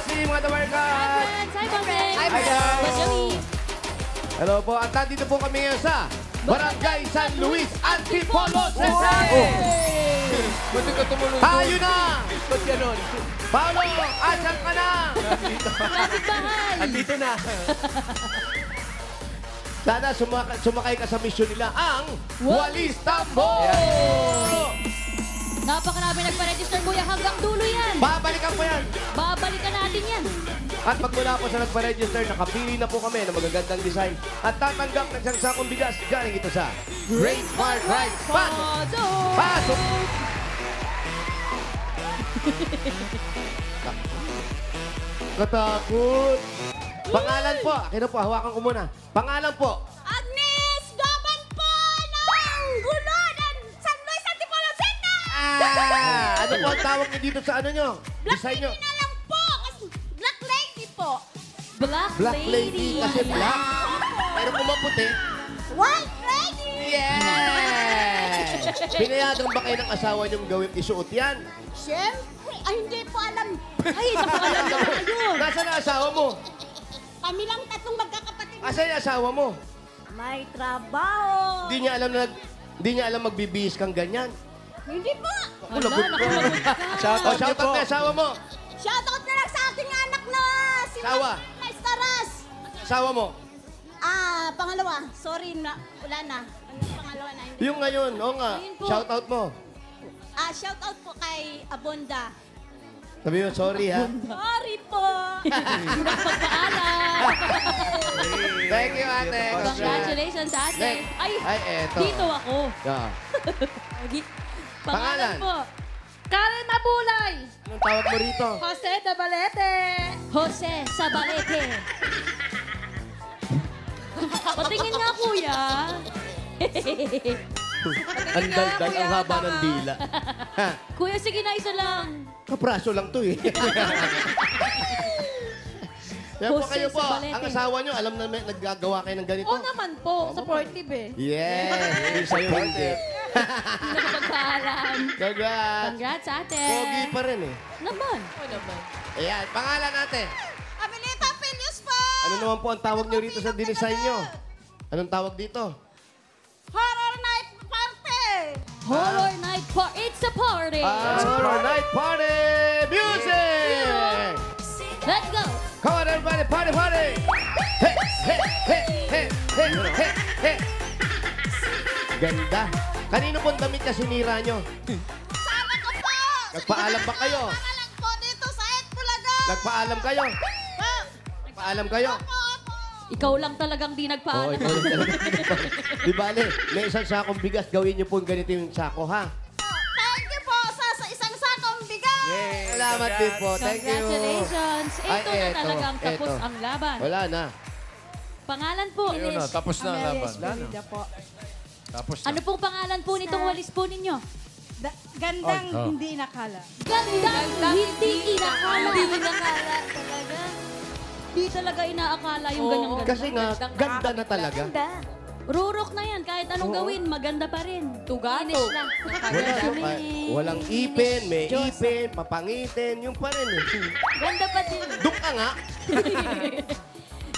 bossing, mga dawarkat. Hi, Bossing. Hi, guys. Boss Joey. Hello po, at nandito po kami ngayon sa Barangay San Luis, Antipolo, Cesar. Buti ka tumulong. Tayo na! Ba't ganon? Paolo, asan ka na? Kapit bahay. Andito na. Sana sumakay ka sa mission nila, ang Walis Tambo! Napakarami nagpa-register, kuya. Hanggang dulo yan. Babalikan ko yan. Babalikan natin yan. At pag mula po sa nagpa-register, nakapili na po kami ng magagandang design at tatanggap ng isang sakong bigas galing ito sa Great Smart Rice. Pasok! Pasok! Katakot. Pangalan po. Akin na po, hawakan ko muna. Pangalan po. Agnes Gaban po ng Guludan, San Luis, Antipolo City! Ano po ang tawag niyo dito sa ano nyo? Black Design Lady nyo? na lang po! Kasi Black Lady po! Black Lady. Kasi black. Pero kung maputi, White Lady! yes! Pinayagan ba kayo ng asawa niyong gawin isuot yan? Siyempre, ay hindi po alam. Ay, naku, alam na ayun. Nasaan ang asawa mo? Kami lang tatlong magkakapatid. Asan yung asawa mo? May trabaho. Hindi niya alam magbibihis kang ganyan. Hindi po. Ako, lagot ko. Shout O, out niyo shout po. out na asawa mo. Shoutout na lang sa aking anak na si Sawa. Taras. Asawa mo. Pangalawa. Sorry na. Wala na. Ano yung pangalawa na? Hindi. Yung ngayon, oo nga. Ayun po. Shout out mo. Shoutout po kay Abonda. Sabi mo, sorry ha. Sorry po. Pagpaalam. Thank you, ate. Congratulations, ate. Next. Ay, eto. Dito ako. Yeah. Pangalan Pangalan? po. Karen Mabulay. Anong tawag mo rito? Jose de Balete. Jose Sabalete. Patingin nga, kuya. Ang daldal, ang haba ng dila. Ha, Kuya, sige na, isa lang. kapraso lang to eh. Yan po Jose kayo po. Sabalete. Ang asawa nyo, alam na may naggagawa kayo ng ganito? Oo naman po, supportive eh. Yes! Yung sa'yo hindi. Hindi na pagpaalam. Congrats! Congrats, ate. Pogi pa rin eh. Naman. Ayan, pangalan natin. Abilita Pilius po. Ano naman po ang tawag nyo rito sa dinesign nyo? Anong tawag dito? Horror Night Party. Horror night party. It's a party. Horror Night Party Music! Let's go. Come on everybody, party, party! Hey, hey, hey, hey, hey, hey, hey! Ganda. Kanino pong damit na sinira nyo? Sama ko po. Nagpaalam ba kayo? Pangalan po dito sa Bulaga. Nagpaalam kayo? Nagpaalam kayo? Ikaw lang talagang di Oo, nagpaalam. ikaw lang talaga. Di bale, may isang sakong bigas, gawin nyo po ganito yung sako, ha? Thank you po sa isang sakong bigas. Salamat din po. Thank you. Congratulations. Ay, Ito na eto, talagang tapos eto. ang laban. Wala na. Pangalan po. Ayun na, tapos na ang laban. Florida po. Tapos na. Ano pong pangalan po nitong walis po ninyo? Gandang Oh. hindi nakala. Gandang hindi inakala. Hindi inakala talaga. Di talaga inaakala yung ganyang ganda. Kasi nga, ganda na talaga. Rurok na yan. Kahit anong gawin, maganda pa rin. Tugato. Finish lang. Walang ipin, may ipin, papangitin, yung pa rin eh. Ganda pa din. Duk ka nga.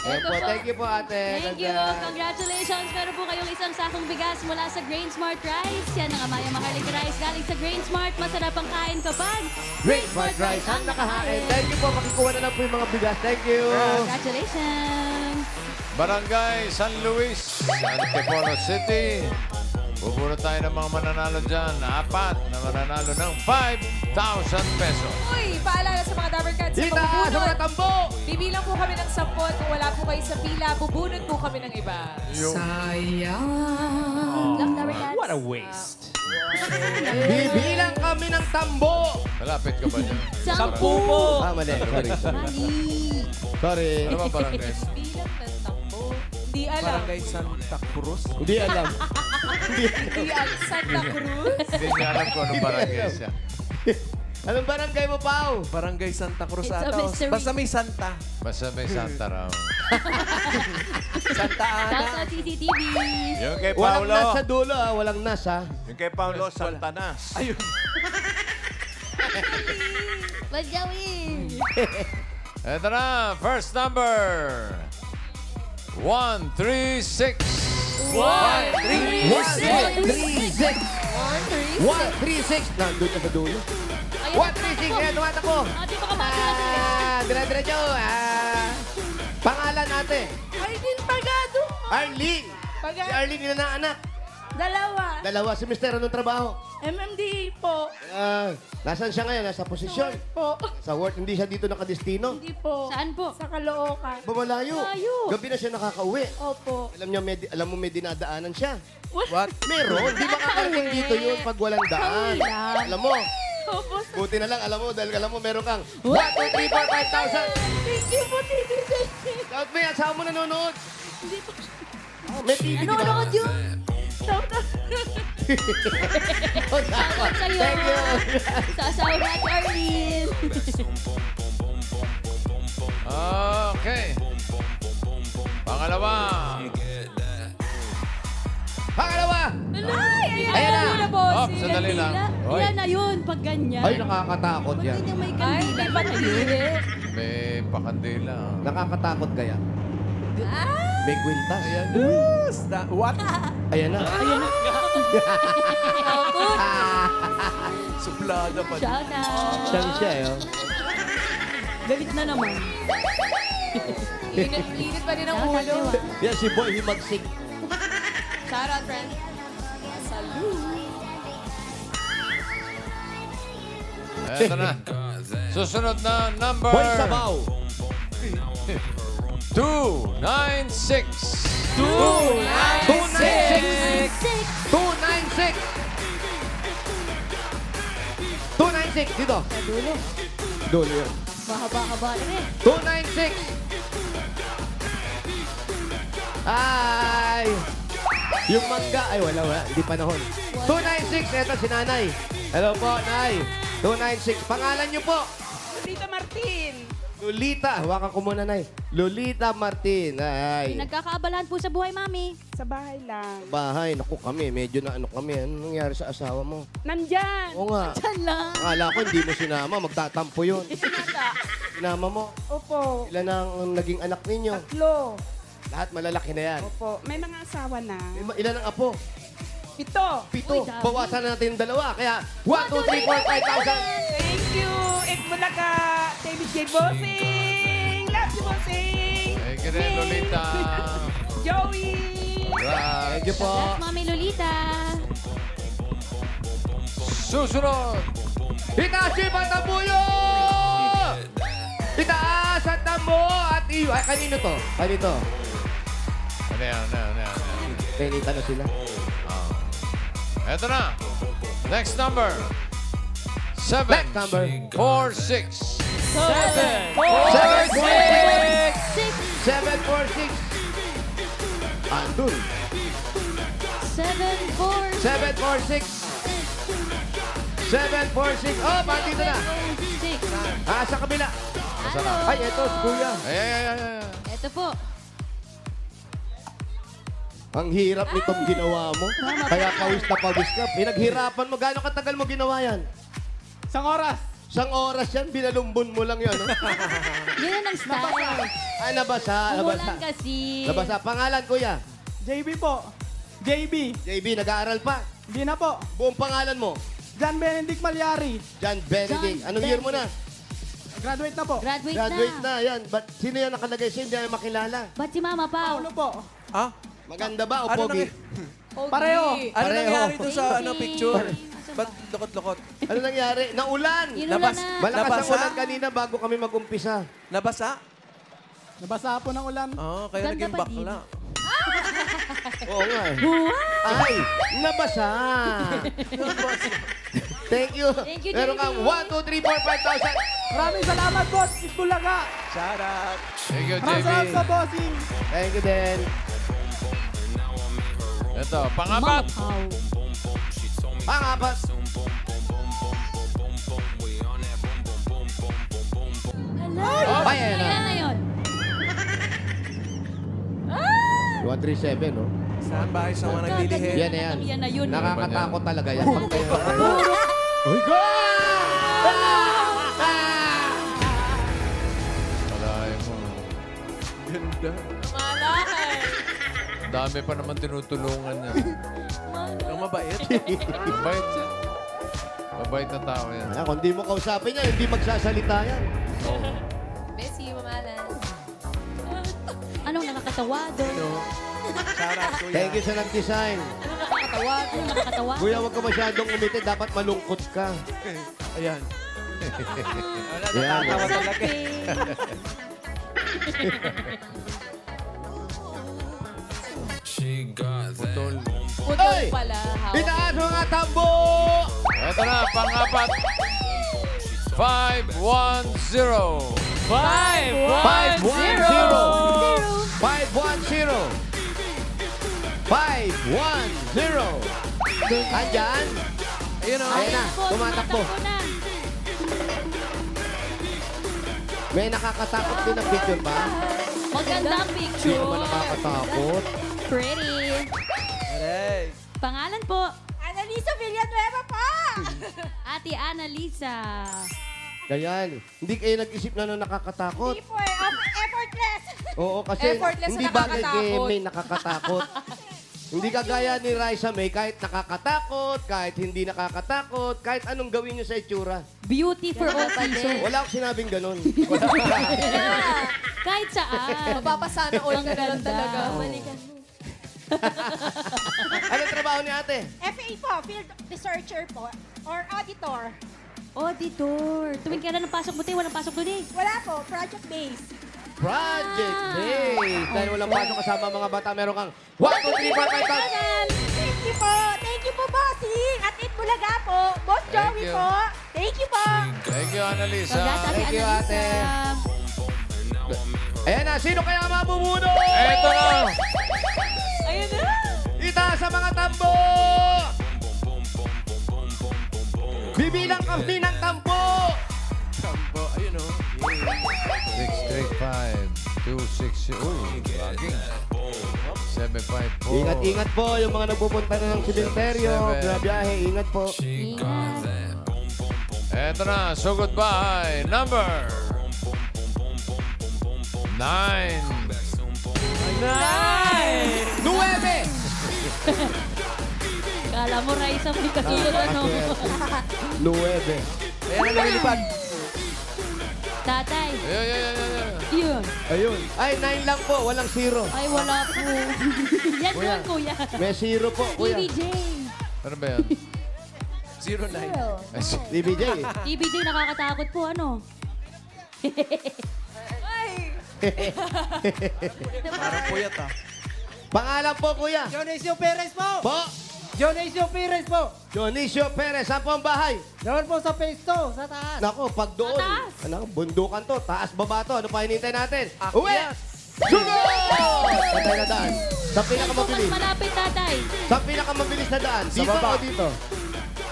Ayan Ito po, po. thank you po ate. Thank you. Ganda. Congratulations. Meron po kayong isang sakong bigas mula sa Grain Smart Rice. Yan ang Amaya Maharlika Rice galing sa Grain Smart. Masarap ang kain kapag Great Smart Rice ang nakahain. Thank you po, makikuha na lang po yung mga bigas. Thank you. Congratulations. Barangay San Luis, Antipolo City. Bubunot tayo ng mga mananalo dyan. 4 na mananalo ng 5,000 pesos. Uy, paalala sa mga Dabber Cats sa Dita, sa mga pagbubunot. tambo. Bibilang po kami ng 10. Kung wala po kayo sa pila, bubunot po kami ng iba. Love Dabber Cats. What a waste. Bibilang kami ng tambo. Malapit ka ba dyan? Sampu. Mali. Sorry, sorry. Mali. Sorry. Ano ba barangay? Bilang ng takbo. Hindi alam. Barangay Santa Cruz. Hindi alam. Hindi alam. Santa Cruz. Hindi niya alam kung anong barangay siya. Anong barangay mo, Pao? Barangay Santa Cruz It's a ata. mystery. Basta may Santa. Basta may Santa raw. Santa Ana. Shout out CCTV. Yung kay Walang nas sa Paulo. dulo, ha? Walang nas, ha? Yung kay Paulo, Santanas. Ayun. What's going? Ito na, first number. 136. 136. 136. Nandun na sa dulo. 136. Ayan, tumatakbo. Di pa kapag Dire-diretso. Pangalan natin. Arlene Pagado. Arlene. Si Arlene, ilan na anak? Dalawa. Si Mister, anong trabaho? MMDA po. Nasaan siya ngayon? Nasa posisyon? Po. Sa work, hindi siya dito nakadestino? Hindi po. Saan po? Sa Caloocan. Bumalayo. Malayo. Gabi na siya nakakauwi. Opo. Alam mo may dinadaanan siya. What? Meron. Di ba kakarating dito yun pag walang daan? Alam mo, Opo. buti na lang, alam mo, dahil alam mo, meron kang 1, 2, 3, 4, 5,000. Thank you po, thank you. Shout me, asawa mo nanonood. Oh, may TV, di ba? Nanonood yun? Shout out. Oh, dapat. Sa'yo. Thank you. Sa asawa natin, Arlene. Okay. Pangalawa. Pangalawa. Ay, Ayan na. Muna, boss. Oh, sandali lang. Hoy, Yan na yun, pag ganyan. Ay, nakakatakot yan. Ganyan may Ay, kandila. may patili. may pakandila. Nakakatakot kaya? May kwintas. Ayan. What? Ayan na. Suplada pa. Shout out. Siyang siya, eh. Oh. Galit na naman. Init pa rin ang Shout out, ulo. Ewa. Yan, si Boy Himagsik. Shout out, friend. Salud. Ito na. Susunod na number. Boy Sabaw. 296. 296. 296. 296. Dito. Dulo. Dulo yun. Mahaba-haba rin. 296. Ay. Yung mangga. Ay, wala. Hindi panahon. 296. Ito si Nanay. Hello po, Nay. 296. Pangalan niyo po? Lolita Martin. Lolita. Hawakan ko muna, Nay. Lolita Martin. Ay. Nagkakaabalahan po sa buhay, Mami. Sa bahay lang. Bahay. Naku kami. Medyo na ano kami. Anong nangyari sa asawa mo? Nandyan. Oo nga. Diyan lang. Akala ko hindi mo sinama. Magtatampo yun. Sinama mo. Opo. Ilan ang naging anak ninyo? 3. Lahat malalaki na yan. Opo. May mga asawa na. Ilan ang apo? 7. 7. Uy, dami. Bawasan natin 2. Kaya 1, 2, 3, 4, 5,000. Thank you. Bulaga. David J. Bossing. Love you, Bossing. Thank you rin, Lolita. Joey. Right. Thank you po. Love, Mami Lolita. Susunod. Hitachi Patambuyo! Itaas at tambo at iyo. Ay, kanino to? Kanino? Ano yan? Penita na sila. Ito na. Next number. 7. Next number. 4, 6. 746. Andun. 7-4. 746. 746. Oh, bandito na. 6. Sa kabila. Hello. Ay, eto, si Kuya. Ay. Ito po. Ang hirap nitong ginawa mo. Kaya pawis na pawis ka. Pinaghirapan mo. Gano'ng katagal mo ginawa yan? 1 oras. 1 oras yan. Binalumbon mo lang yan. No? Yan ang style. Ay, nabasa. Umulan kasi. Nabasa. Pangalan, Kuya. JB po. JB. JB, nag-aaral pa. Hindi na po. Buong pangalan mo. John Benedict Malyari. John Benedict. John Anong year mo na? Graduate na po. Graduate, Graduate na. na. Yan. Sino yan nakalagay sa'yo? Hindi na makilala. Ba't si Mama Pao? Paulo po. Ah? Maganda ba o Ano pogi? Pareho. Ano Pareho. nangyari doon sa Thank you. picture? Ba't lokot-lokot? Ano nangyari? Naulan. Inulan Labas. na. Malakas ang Nabasa? ulan kanina bago kami mag-umpisa. Nabasa? Nabasa po ng ulan. Oo, kaya Ganda naging pa bakla. Oo nga eh. Ay, nabasa. Thank you. Thank you, Meron JB. kang 1, 2, 3, 4, 5,000. Maraming salamat, boss. Bulaga. Shout out. Thank you, Maraming salamat sa JB. bossing. Thank you din. Ito, Mama pangapat. Pao. Pangapat. Hello. Ay, ayan na. Ilan na yun? 137, no? Saan bahay sa mga naglilihi? Yan na yan. Yan na yun. Nakakatakot talaga yan. Pag kayo... Uy, go! Ganda. Malay. Dami pa naman tinutulungan niya. Ang mabait. Mabait siya. Mabait na tao yan. Kaya kung di mo kausapin yan, hindi magsasalita yan. Bessie, mamalan. Anong nakakatawa doon? No. Sarap, kuya. Thank you sa nag-design. Anong nakakatawa? Anong nakakatawa? Kuya, huwag ka masyadong umiti. Dapat malungkot ka. Ayan. Wala, Yan. natatawa talaga. Something. Putol. Putol Ay! pala. Hawak. Itaas mo nga tambo! Ito na, pang-apat. 5-1-0. 5-1-0. Andyan. Ayun o. Ayun na, Po, tumatakbo. na. May nakakatakot din ang picture ba? Magandang Hindi picture. naman nakakatakot. Pretty. Aray. Pangalan po, Annalisa Villanueva po! Ate Annalisa. Ganyan. Hindi kayo nag-isip na nakakatakot. Hindi po eh, effortless. Oo, kasi Effortless hindi na bagay kay nakakatakot. May nakakatakot. Hindi kagaya ni Raisa May, kahit nakakatakot, kahit hindi nakakatakot, kahit anong gawin nyo sa itsura. Beauty for all seasons. Wala akong sinabing ganun. Kahit saan. Mapapasana all ka na lang talaga. Balikan mo. Anong trabaho ni ate? FA po, field researcher po, or auditor. Auditor. Tuwing kailan ang pasok mo, te? Walang pasok doon eh. Wala po, project-based. Project Base. Dahil walang pasok kasama mga bata, meron kang 1, 2, 3, 4, 5, 6. Thank you po. Thank you po, bossing. At it Bulaga po. Boss Thank Joey you. po. Thank you po. Thank you, Annalisa. Congrats, Ate Thank you, Annalisa. Ayan na, sino kaya mabubuno? Eto na. Ayun na. Itaas sa mga tambo! Bibilang kami ng tambo! Tambo. Ayun o. 6, 3, 5, 2, 6, uy, laging. 7, 5, 4. Ingat-ingat po yung mga nagpupunta na ng simenteryo. Seven. Grabiyahe, ingat po. Ingat. Eto na, so goodbye. Number 9. 9! Kala mo, Raisa, may kasunod ano. 9. Ayan ang lumilipad. Tatay. Ayan. Yun. Ayun. Ay, 9 lang po. Walang 0. Ay, wala po. Yan Kuya. yun, kuya. May 0 po, kuya. TBJ. Ano ba yan? 09. Ay, DBJ. TBJ, nakakatakot po, ano? Parang puyat ah. Pangalan po, kuya. Dionisio Perez po! Po. Dionisio Perez po! Dionisio Perez. Saan po ang bahay? Doon po sa phase 2, sa taas. Nako, pag doon. Taas. Ano, bundukan to. Taas, baba to. Ano pa hinintay natin? Akyat. Uwi! Sugod! Patay na daan. Sa Mas pinakamabilis. malapit, tatay. Sa pinakamabilis na daan. Sa Dito baba. o dito?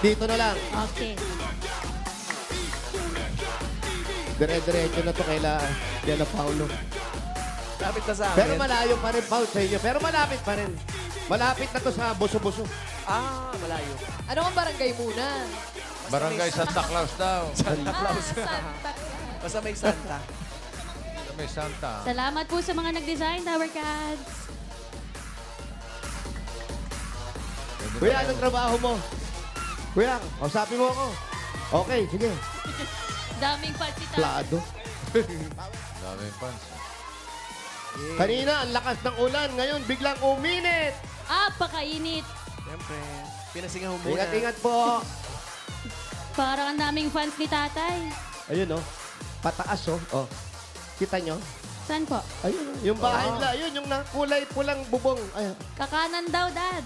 Dito na lang. Okay. Dire-diretso na to kaila Paulo. Lapit na sa akin. Pero malayo pa rin, Paul, sa inyo. Pero malapit pa rin. Malapit na to sa buso-buso. Ah, malayo. Ano ang barangay muna? Barangay Santa Claus daw. Santa Claus. Santa. Basta may Santa. May Santa. Salamat po sa mga nag-design, Tower Cats. Pwede Kuya, na anong yun. trabaho mo? Kuya, kausapin mo ako. Okay, sige. Daming pansita. Plado. Daming fans. Kanina, ang lakas ng ulan. Ngayon, biglang uminit. Pakainit. Siyempre. Pinasingaw muna. Ingat-ingat po. Parang ang daming fans ni tatay. Ayun, oh. Pataas, oh. Oh. Kita nyo? Saan po? Ayun, oh. Yung bahay nila. Ayun, yung kulay pulang bubong. Ayun. Kakanan daw, Dad.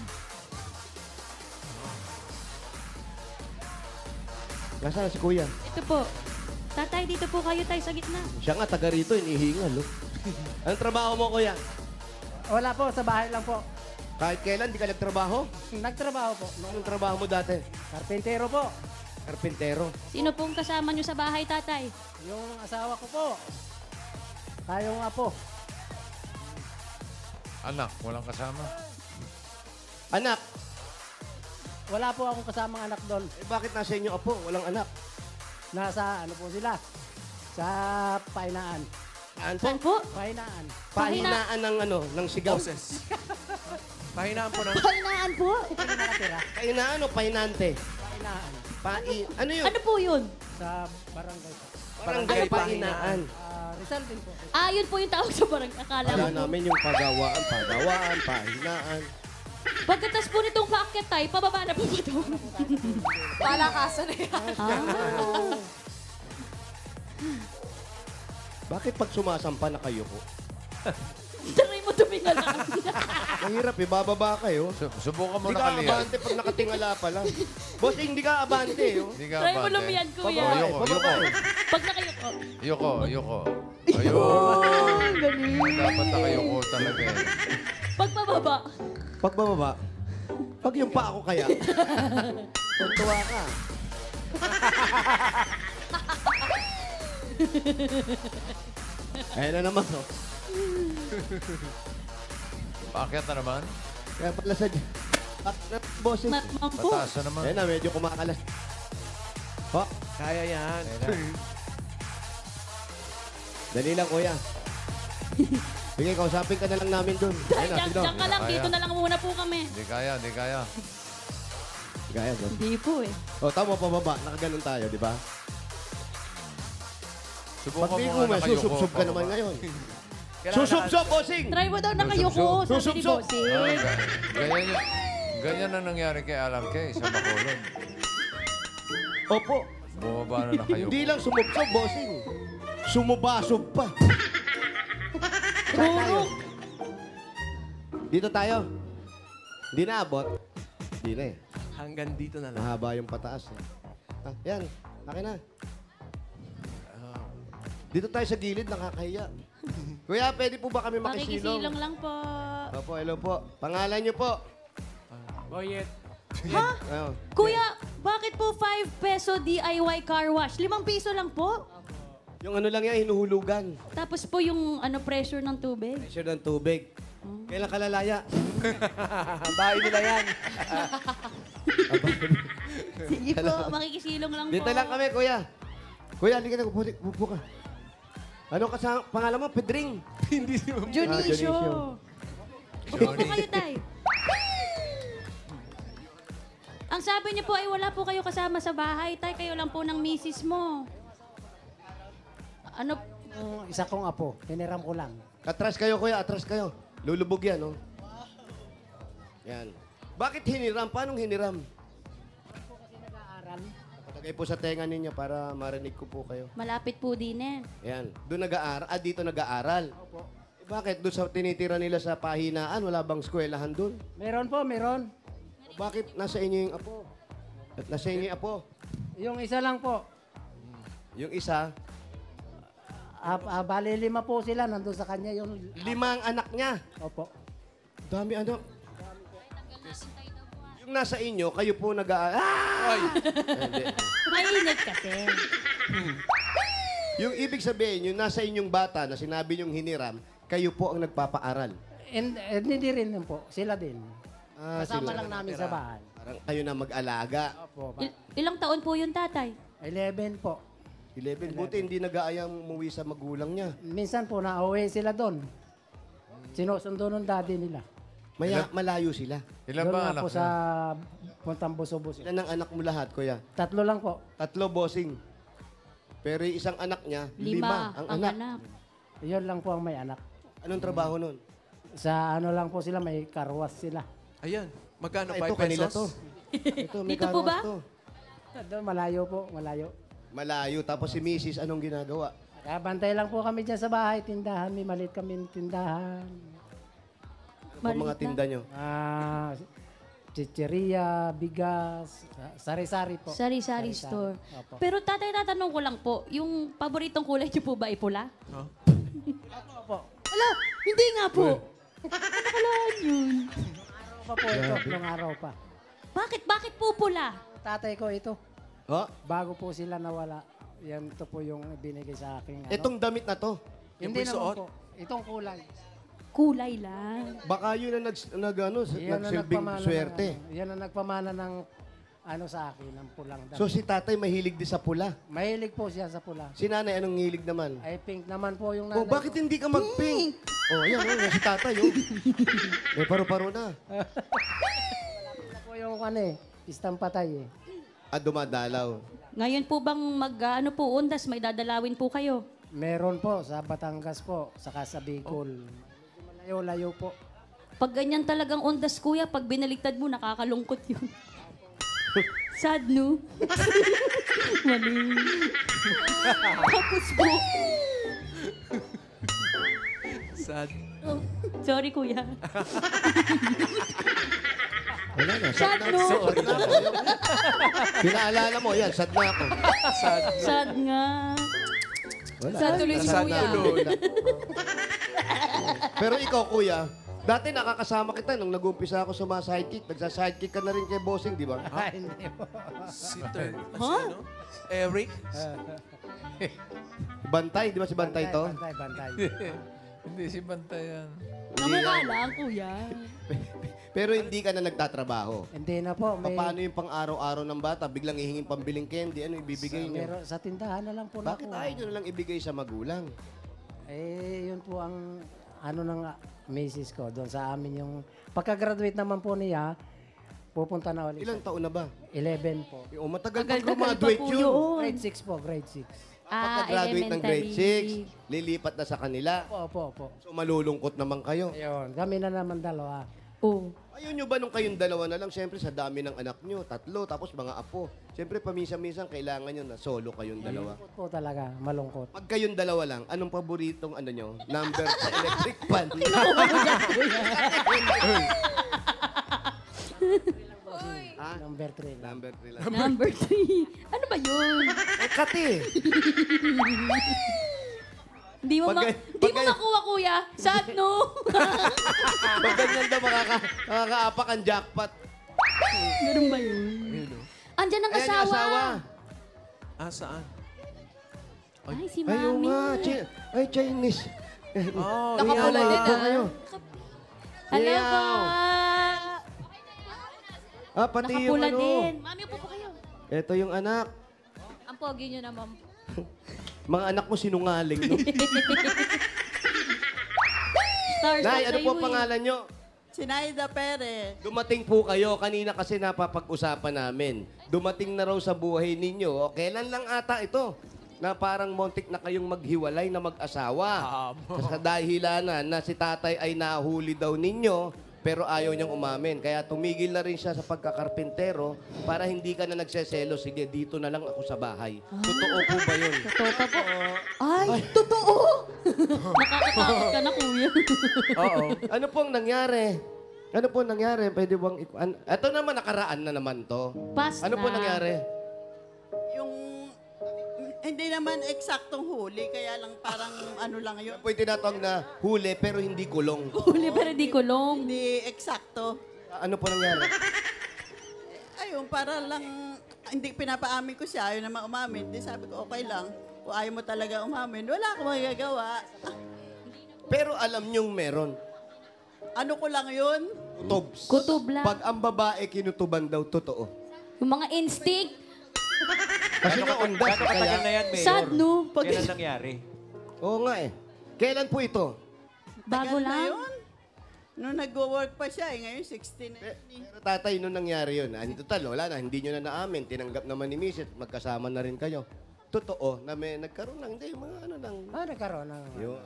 Nasaan na si Kuya? Ito po. Tatay, dito po kayo tayo sa gitna. Siya nga, taga rito, inihingal, oh. Anong trabaho mo, Kuya? Wala po, sa bahay lang po. Kahit kailan, di ka nagtrabaho? Nagtrabaho po. Anong trabaho mo dati? Karpintero po. Karpintero. Sino pong kasama nyo sa bahay, tatay? Yung asawa ko po. Tayo nga po. Anak, walang kasama. Anak, Wala po akong kasamang anak doon. bakit nasa inyo apo? Walang anak. Nasa ano po sila? Sa painaan. Ano po? Po? Pahinaan. Pahinaan ng ano, ng sigaw. Boses. Pahinaan po ng... Pahinaan po? Ito na nakatira. Pahinaan o pahinante? Pahinaan. Ano yun? Ano po yun? Sa barangay po. Barangay pahinaan. Rizal din po. Ah, yun po yung tawag sa barang akala Wala mo po. namin yung pagawaan, pahinaan. Pagkatas po nitong paakyat tayo, pababa na po ba ito? Palakasan na yan. Ah. Bakit pag sumasampa na kayo po? Try mo tumingala. Mahirap eh, bababa kayo. Subukan mo Hindi na ka kaliyan. abante pag nakatingala pa lang. Boss, hindi ka abante. Oh. Hindi ka Try mo abante. lumiyan, kuya. Pababa, Ayoko, pababa. Pag nakayuko. Ayoko. Ayun. Dapat nakayoko talaga eh. Pag pababa. Pag bababa, pag yung pa ako kaya, tuntua ka. Ayan na naman, oh. Paakyat na naman. Kaya pala sa... Boses. Mampo. Pataas na naman. Ayan na, medyo kumakalas. Oh, Kaya yan. dali lang, kuya. Sige, kausapin ka na lang namin dun. Ayan na, sino? Diyan ka lang, Kaya. dito na lang muna po kami. Hindi kaya. Gaya, boss. Hindi po eh. Oh, tama, pababa. Nakaganon tayo, di ba? Subukan Pag di mo ko nga nakayoko. susub-sub ka naman pababa. ngayon. Kailangan Susub-sub, bossing! Try mo daw nakayuko, sabi ni Susub-sub. Bossing. Ganyan na nangyari kay Alan Kay sa Bacolod. Opo. Bumaba na nakayoko. Hindi lang sumubsob, bossing. Sumubasob pa. Puro. Dito tayo. Hindi na abot. Hindi na eh. Hanggang dito na lang. Mahaba yung pataas. Eh. Ah, yan. Akin na. Dito tayo sa gilid, nakakahiya. Kuya, pwede po ba kami makisilong? Makikisilong lang po. Opo, hello po. Pangalan niyo po? Boyet. Ha? Ayun. Kuya, bakit po 5 peso DIY car wash? 5 piso lang po. Yung ano lang yan, hinuhulugan. Tapos po yung pressure ng tubig. Pressure ng tubig. Kailan kalalaya? Bahay nila yan. Sige po, makikisilong lang po. Dito lang kami, kuya. Kuya, hindi ka na. Upo ka. Ano ka sa pangalan mo? Pedring. Junicio. Dionisio. Upo po kayo, tay. Ang sabi niyo po ay wala po kayo kasama sa bahay. Tay, kayo lang po ng misis mo. Ano? Yung isa kong apo, hiniram ko lang. Atras kayo, kuya. Atras kayo. Lulubog yan, oh. Yan. Bakit hiniram? Paano hiniram? Nag-aaral. Patagay po sa tenga ninyo para marinig ko po kayo. Malapit po din eh. Yan. Doon nag-aaral. Dito nag-aaral. Opo. Bakit doon sa tinitira nila sa pahinaan, wala bang eskwelahan doon? Meron po, meron. Bakit nasa inyo yung apo? At nasa inyo yung apo? Yung isa lang po. Yung isa, Bali 5 po sila, nandun sa kanya yung... 5 ang anak niya. Opo. Dami anak. Yung nasa inyo, kayo po nag-aaral. Ay! Hindi. Mainit kasi. Yung ibig sabihin, yung nasa inyong bata na sinabi niyong hiniram, kayo po ang nagpapaaral. Hindi rin yun po, sila din. Kasama sila. lang namin sa bahay. Parang kayo na mag-alaga. Opo. Ilang taon po yun, tatay? 11 po. 11. Buti hindi nag-aayang umuwi sa magulang niya. Minsan po, nauwi sila doon. Sinusundo ng daddy nila. Malayo sila. Ilan Doon ba nga anak po niya? sa Puntang Buso-Buso. Ilan ang anak mo lahat, kuya? 3 lang po. 3 bossing. Pero yung isang anak niya, 5 ang anak. Yun lang po ang may anak. Anong trabaho nun? Sa ano lang po sila, may karwas sila. Ayan. Magkano? Ito, 5 kanila pesos? to. Ito, may Dito po karwas ba? to. Doon, malayo po, malayo. Malayo. Tapos si Mrs. anong ginagawa? Kaya bantay lang po kami dyan sa bahay, tindahan. May maliit kami tindahan. Ano mga tinda nyo? Chicheria, bigas, sari-sari po. Sari-sari store. Opo. Pero tatay, tatanong ko lang po, yung paboritong kulay niyo po ba ay pula? Opo. Ala, hindi nga po. Ano kalaan yun? Araw pa po ito, nung araw pa. Bakit po pula? Tatay ko ito, Oh, bago po sila nawala, yan ito po yung binigay sa akin. Ano? itong damit na to. Hindi yung naman suot? po. Itong kulay. Kulay lang. Baka yun ang Yan ang nagsilbing nagpamana swerte. Yan ang nagpamana ng ano sa akin, ang pulang damit. So si tatay mahilig din sa pula. Mahilig po siya sa pula. Si nanay anong hilig naman? Ay, pink naman po yung Oh, nanay bakit ko. hindi ka mag-pink? Oh, yan, si tatay, oh. May paru-paro na. Wala po yung istang patay eh. At dumadalaw. Ngayon po bang ano po, undas, may dadalawin po kayo? Meron po sa Batangas po, saka sa Bicol. Medyo malayo-layo po. Pag ganyan talagang undas, kuya, pag binaligtad mo, nakakalungkot yun. Sad, no? Mali. Tapos po. Sad. Oh, sorry, kuya. Wala na, Sad, no? sad na ako. Pinaalala mo, yan, sad na ako. Sad nga. Wala. Sad tuloy si Sad Kuya. tuloy. Pero ikaw, kuya, dati nakakasama kita nung nag-umpisa ako sa mga sidekick. Nagsa-sidekick ka na rin kay Bossing, di ba? Ay, hindi po. Si Turn. Ano? Eric? Bantay, di ba si Bantay to? Bantay. Hindi si Bantayan. Namukha lang, kuya. Pero hindi ka na nagtatrabaho. Hindi na po. May, Paano yung pang-araw-araw ng bata? Biglang hihingin pambiling candy, ano ibibigay niyo? meron, sa tindahan na lang po na Bakit po. ayaw nyo na lang ibigay sa magulang? Eh, yun po ang ano ng misis ko doon sa amin yung pagka-graduate naman po niya, pupunta na ulit. Ilang taon na ba? 11 po. O, matagal pa Tagal-tagal pa graduate po yun. yun. Grade 6 po, grade 6. Pagka-graduate ng grade 6, lilipat na sa kanila. Opo. So malulungkot naman kayo. Ayun, kami na naman dalawa. Oh. Ayaw nyo ba nung kayong dalawa na lang? Siyempre sa dami ng anak nyo, 3, tapos mga apo. Siyempre paminsan-minsan kailangan nyo na solo kayong dalawa. Malungkot po talaga, malungkot. Pag kayong dalawa lang, anong paboritong nyo? Number sa electric fan? Ha? Number 3 lang. Number 3 lang. Number 3. Ano ba yun? Ang kati! Hindi mo, Pag- di pag- mo makuha, kuya. Sad, no? Pag ganyan daw, makakaapak ang jackpot. Ganun ba yun? Andyan ang Ayan yung asawa. asawa. Ah, saan? Ay, si Ayaw mami. nga. Ay, Chinese. Oh, Nakapula yeah. dito kayo. Hello Yaw. po. Pati yung Nakapula ano. din. Mami, upo po kayo. Ito yung anak. Ang pogi nyo naman. Mga anak mo sinungaling, no? Stars Nay, sa ano po iyo, eh. pangalan nyo? Sinaida Perez. Dumating po kayo. Kanina kasi napapag-usapan namin. Dumating na raw sa buhay ninyo. O, kailan lang ata ito? Na parang montik na kayong maghiwalay na mag-asawa. Sa dahilanan na si tatay ay nahuli daw ninyo, pero ayaw niyang umamin. Kaya tumigil na rin siya sa pagkakarpintero para hindi ka na nagseselo. Sige, dito na lang ako sa bahay. Totoo po ba yun? Totoo pa po. Ay, totoo! Nakakatakot ka na, kuya. Oo. Ano pong nangyari? Ano po nangyari? Pwede bang... Ito naman, nakaraan na naman to. Past Ano po na. nangyari? Yung hindi naman eksaktong huli, kaya lang parang ano lang yun. Ano po yung tinatawag na huli pero hindi kulong? Huli pero di kulong. Hindi eksakto. Ano po nangyari? Ayun, para lang, hindi pinapaamin ko siya, ayaw naman umamin. Di sabi ko, okay lang. Kung ayaw mo talaga umamin, wala akong magagawa. Pero alam niyong meron. Ano ko lang yun? Kutubs. Kutob lang. Pag ang babae kinutuban daw, totoo. Yung mga instinct. Kasi nga undas. Gano'ng katagal na yan, Mayor? Sad, no? Pag Kailan nangyari? Oo nga eh. Kailan po ito? bago Tagal na lang. yun. Nung nag-work pa siya, ngayon 16 na yun. Pero tatay, nung nangyari yun, total, wala na, hindi nyo na naamin. Tinanggap naman ni Mrs. Magkasama na rin kayo. Totoo na may nagkaroon lang, hindi, mga ano lang. Nagkaroon ng... Yun.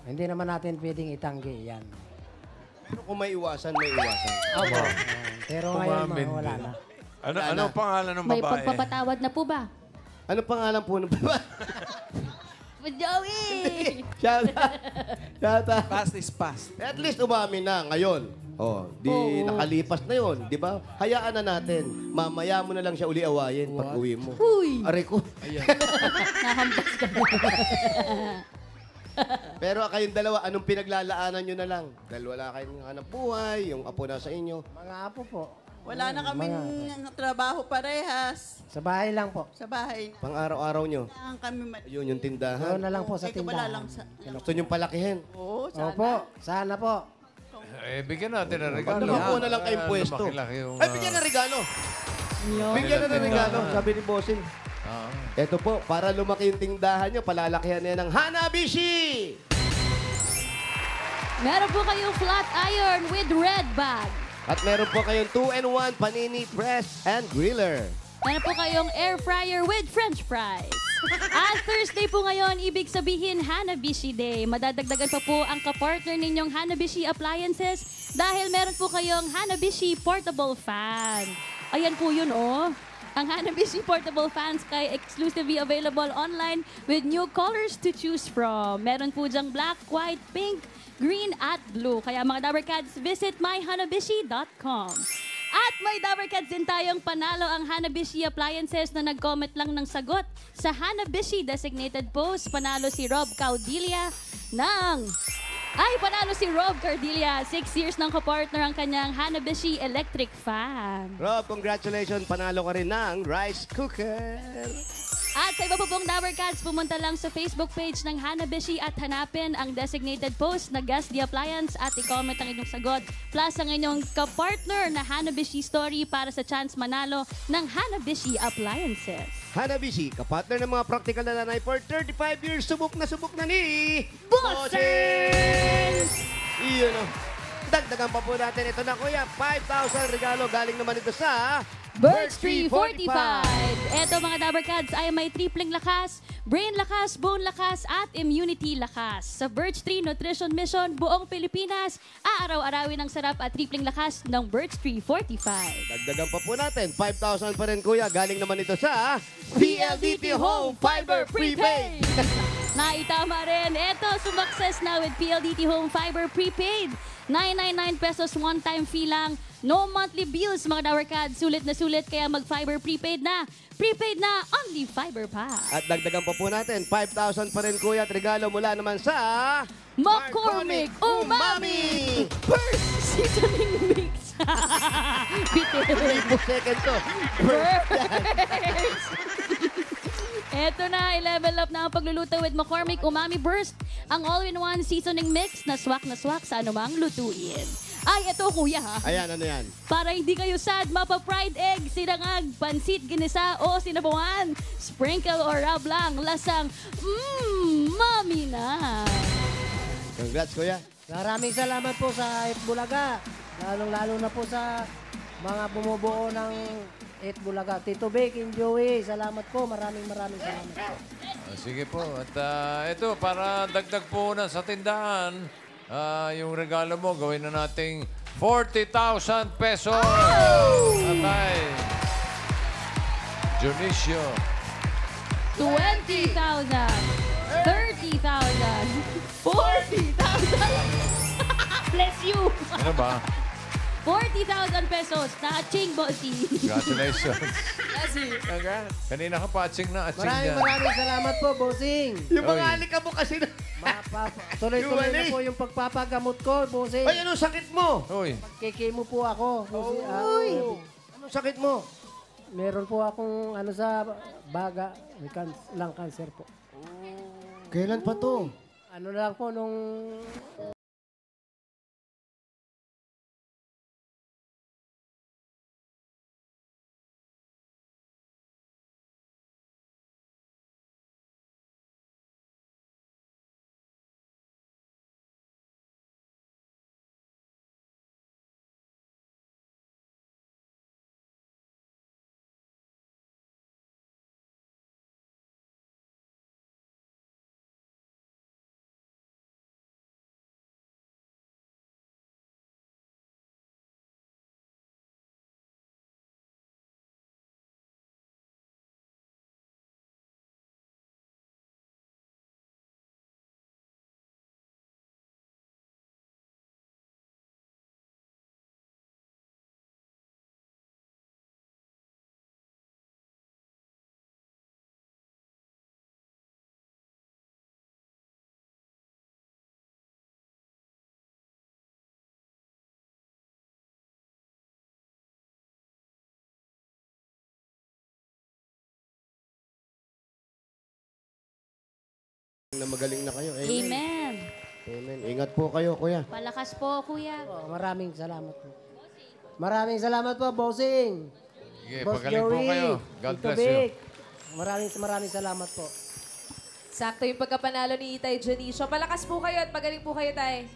Hindi naman natin pwedeng itanggi yan. Pero kung may iwasan, may iwasan. Pero ngayon, Umamin wala din. na. Ano ang pangalan ng May babae? pagpapatawad na po ba? Ano pangalan po ng babae? Joey! Shout out. Past is past. At least umamin na ngayon. Oh, di nakalipas na 'yon, di ba? Hayaan na natin. Mamaya mo na lang siya uli awayin pag uwi mo. Uy! Aray ko. Nahampas ka. Pero kayong dalawa, anong pinaglalaanan nyo na lang? Dahil wala kayong hanap buhay, yung apo na sa inyo. Mga apo po. Wala na kaming trabaho parehas Sa bahay lang po. sa bahay. Pang araw-araw nyo. Kailangan kami Ayun, yung Doon tindahan. na lang po sa Eh, wala tindahan. lang sa... Gusto nyo palakihin. Oo, sana. Opo, sana po. Bigyan natin ng regalo. Nakakuha na lang kayong pwesto. Lumaki-laki yung, Ay, bigyan ng regalo. Bigyan na ng regalo, sabi ni Bossing. Oo. Ito po, para lumaki yung tindahan nyo, palalakihan niya ng Hanabishi! Meron po kayong flat iron with red bag. At meron po kayong 2-in-1 panini press and griller. Meron po kayong air fryer with french fries. At Thursday po ngayon, ibig sabihin Hanabishi Day. Madadagdagan pa po ang kapartner ninyong Hanabishi appliances dahil meron po kayong Hanabishi portable fan. Ayan po yun, oh. Ang Hanabishi portable fans kay exclusively available online with new colors to choose from. Meron po dyang black, white, pink, green at blue. Kaya mga Dabarkads, visit myhanabishi.com. At may Dabarkads din tayong panalo ang Hanabishi appliances na nag-comment lang ng sagot sa Hanabishi designated post. Panalo si Rob Caudilia panalo si Rob Cardilla. 6 years ng kapartner ang kanyang Hanabishi electric fan. Rob, congratulations. Panalo ka rin ng rice cooker. At sa iba po pong Dabarkads, pumunta lang sa Facebook page ng Hanabishi at hanapin ang designated post na Guess the Appliance at i-comment ang inyong sagot. Plus ang inyong kapartner na Hanabishi story para sa chance manalo ng Hanabishi Appliances. Hanabishi, kapartner ng mga practical na nanay for 35 years. Subok na ni... Bossing! Iyon o. Dagdagan pa po natin ito na kuya. 5,000 regalo galing naman ito sa... Birch Tree 45. Eto mga Dabarkads ay may tripling lakas, brain lakas, bone lakas, at immunity lakas. Sa Birch Tree Nutrition Mission, buong Pilipinas, aaraw-arawin ang sarap at tripling lakas ng Birch Tree 45. Dagdagan pa po natin. 5,000 pa rin kuya. Galing naman ito sa... PLDT Home Fiber Prepaid. Naitama rin. Eto, sumakses na with PLDT Home Fiber Prepaid. 999 pesos one-time fee lang. No monthly bills, mga Dabarkads. Sulit na sulit, kaya mag-fiber prepaid na. Prepaid na, only fiber pa. At dagdagan pa po natin. 5,000 pa rin kuya. At regalo mula naman sa... McCormick Umami! First seasoning mix. Bitin. Second to. Eto na, i-level up na ang pagluluto with McCormick Umami Burst. Ang all-in-one seasoning mix na swak sa anumang lutuin. Ay, eto kuya ha. Ayan, ano yan? Para hindi kayo sad, mapa-fried egg, sinangag, pansit, ginisa o sinabawan. Sprinkle or rub lang, lasang, mami na. Congrats kuya. Maraming salamat po sa Itbulaga. Lalong-lalo na po sa mga bumubuo ng Itbulaga. Tito Vic and Joey, salamat po. Maraming salamat po. Sige po. At ito, para dagdag po na sa tindahan, yung regalo mo, gawin na nating 40,000 pesos. Atay. Junicio. 20,000, 30,000, 40,000. Bless you. Ano ba? 40,000 pesos na aching bossy. Congratulations. Bless you. Kanina ka patching na aching niya. Maraming salamat po, bossing. Yung mga Oy. alika mo kasi na... Tuloy-tuloy na Yung po yung pagpapagamot ko, bossing. Ay, anong sakit mo? Uy. Kikimo po ako. Bossing. Anong sakit mo? Meron po akong sa baga, lung cancer po. Kailan pa to? Ano lang po nung Na magaling na kayo. Amen. Amen. Ingat po kayo, kuya. Palakas po, kuya. maraming salamat po. Maraming salamat po, bossing. Sige, Boss pagaling po Joey, kayo. God Tito bless you. Vic. Maraming salamat po. Sakto yung pagkapanalo ni Itay Janicio. Malakas po kayo at magaling po kayo, Tay.